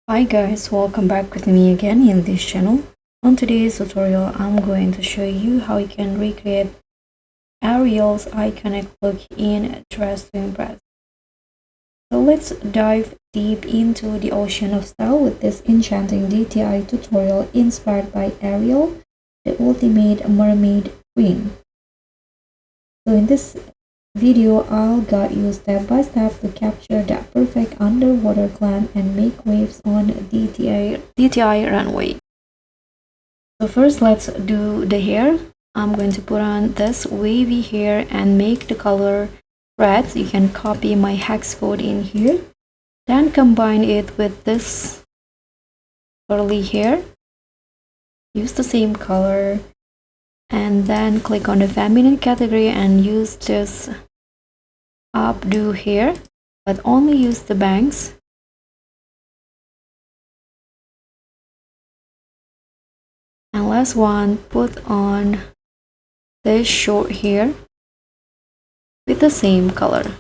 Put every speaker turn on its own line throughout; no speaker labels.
Hi guys, welcome back with me again in this channel. On today's tutorial, I'm going to show you how you can recreate Ariel's iconic look in Dress to Impress. So let's dive deep into the ocean of style with this enchanting DTI tutorial inspired by Ariel, the ultimate mermaid queen. So in this video, I'll guide you step by step to capture that perfect underwater glam and make waves on DTI runway. So first, let's do the hair. I'm going to put on this wavy hair and make the color red. You can copy my hex code in here. Then combine it with this curly hair. Use the same color. And then click on the feminine category and use this updo hair, but only use the bangs. And last one, put on this short hair with the same color.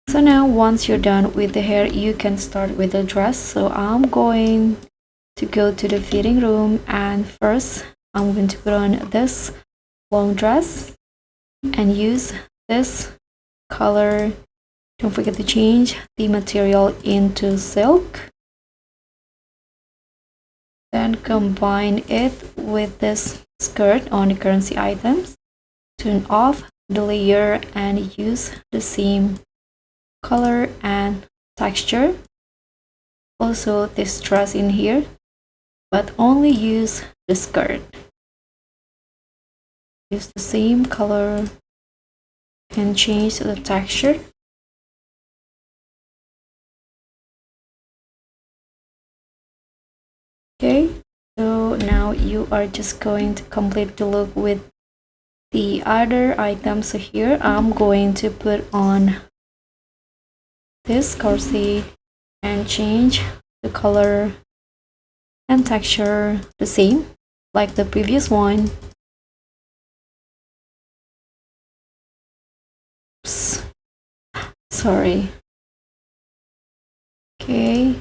So now once you're done with the hair, you can start with the dress. So I'm going to go to the fitting room, and first I'm going to put on this long dress and use this color. Don't forget to change the material into silk. Then combine it with this skirt on the currency items. Turn off the layer and use the same color and texture. Also this dress in here, but only use the skirt. Use the same color and change the texture. Okay, so now you are just going to complete the look with the other items. So here I'm going to put on this corset and change the color and texture the same like the previous one. Oops. Sorry. Okay.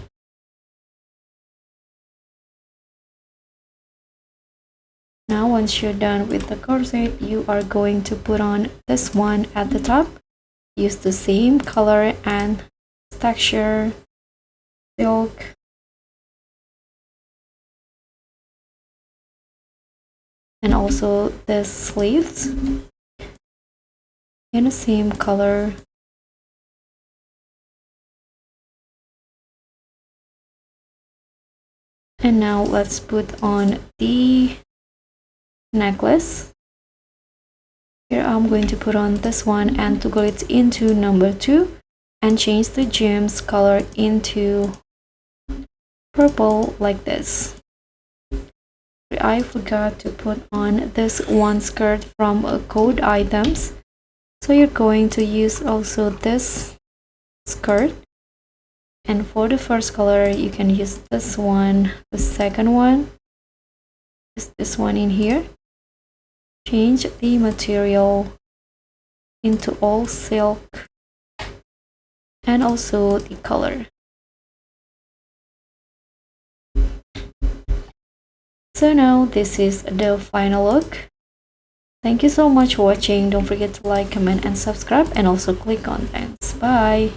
Now once you're done with the corset, you are going to put on this one at the top. Use the same color and texture, silk. And also the sleeves in the same color. And now let's put on the necklace. Here I'm going to put on this one and toggle it into number 2 and change the gems color into purple like this. I forgot to put on this one skirt from code items, so you're going to use also this skirt. And for the first color, you can use this one. The second one is this one in here. Change the material into all silk and also the color. So now this is the final look. Thank you so much for watching. Don't forget to like, comment, and subscribe, and also click on thanks. Bye.